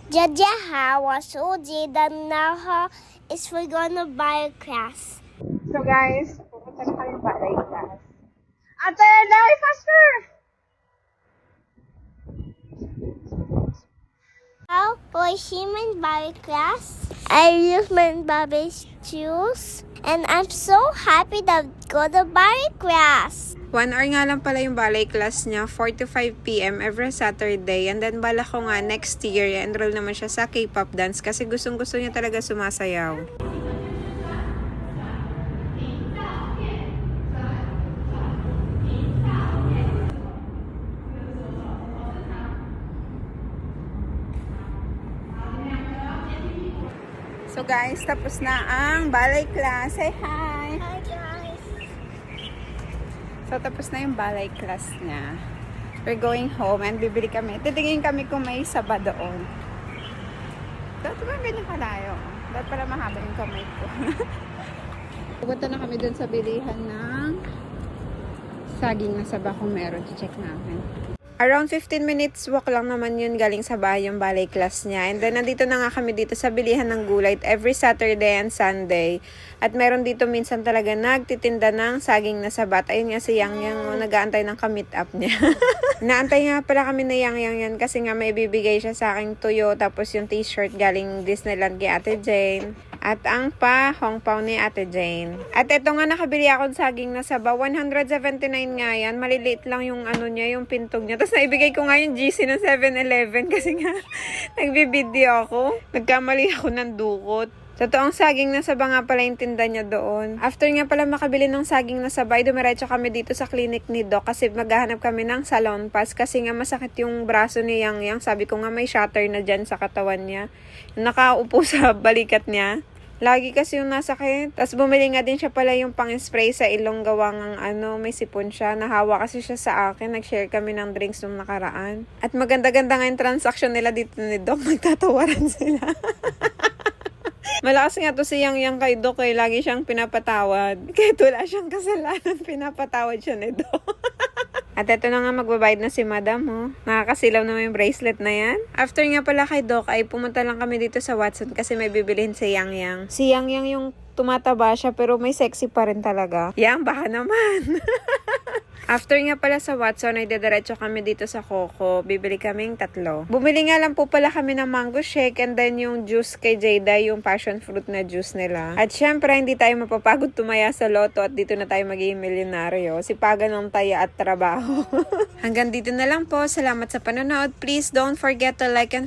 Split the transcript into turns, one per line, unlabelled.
Jajaha was Uji, then now is we're gonna buy a class.
So guys, pupunta na kami ballet class. Ate, dali faster!
Now, for human ballet class, I use my baby's shoes, and I'm so happy to go to ballet class.
1 hour nga lang pala yung ballet class niya, 4 to 5 p.m. every Saturday. And then bala ko nga next year, enroll naman siya sa K-pop dance kasi gustong-gusto niya talaga sumasayaw. So guys, tapos na ang ballet class. Say hi!
Hi guys.
So, tapos na yung ballet class niya. We're going home and bibili kami. Titingin kami kung may saba doon. Dati ba ganyan kalayo? Dati pala mahaba yung kamay ko. Pupunta na kami doon sa bilihan ng saging na saba kung meron. Check namin. Around 15 minutes walk lang naman yun galing sa bahay yung ballet class niya. And then, nandito na nga kami dito sa bilihan ng gulay every Saturday and Sunday. At meron dito minsan talaga nagtitinda ng saging na sabat. Ayun nga si Yang Yang, nag-aantay ng ka-meet up niya. Naantay nga pala kami na Yang Yang yan kasi nga may bibigay siya sa aking tuyo. Tapos yung t-shirt galing Disneyland kay Ate Jane. At ang Hong Pao ni Ate Jane. At eto nga nakabili ako ng saging na saba. 179 nga yan. Maliliit lang yung ano niya, yung pintog niya. Tapos naibigay ko nga yung GC ng 7-Eleven kasi nga nagbibideo ako. Nagkamali ako ng dukot. Totoong saging na saba nga pala yung tinda niya doon. After nga pala makabili ng saging na sabay, dumiretso kami dito sa clinic ni Doc kasi maghahanap kami ng salon pass kasi nga masakit yung braso ni Yang Yang. Sabi ko nga may shatter na dyan sa katawan niya. Nakaupo sa balikat niya. Lagi kasi yung nasakit. Tapos bumili nga din siya pala yung pang-spray sa ilong gawang may sipon siya. Nahawa kasi siya sa akin. Nag-share kami ng drinks nung nakaraan. At maganda-ganda nga yung transaction nila dito ni Doc. Magtatawaran sila. Malakas nga to si Yang Yang kay Doc eh. Lagi siyang pinapatawad. Kahit wala siyang kasalanan, pinapatawad siya ni Doc. At eto na nga magbabayad na si Madam, oh. Nakakasilaw naman yung bracelet na yan. After nga pala kay Doc ay pumunta lang kami dito sa Watson kasi may bibilihin si Yang Yang. Si Yang Yang yung tumataba siya pero may sexy pa rin talaga. Yang, baka naman. After nga pala sa Watson ay dadiretso kami dito sa Coco. Bibili kaming 3. Bumili nga lang po pala kami ng mango shake and then yung juice kay Jada, yung passion fruit na juice nila. At syempre, hindi tayo mapapagod tumaya sa loto at dito na tayo magiging milyonaryo. Sipagan ng taya at trabaho. Hanggang dito na lang po. Salamat sa panonood. Please don't forget to like and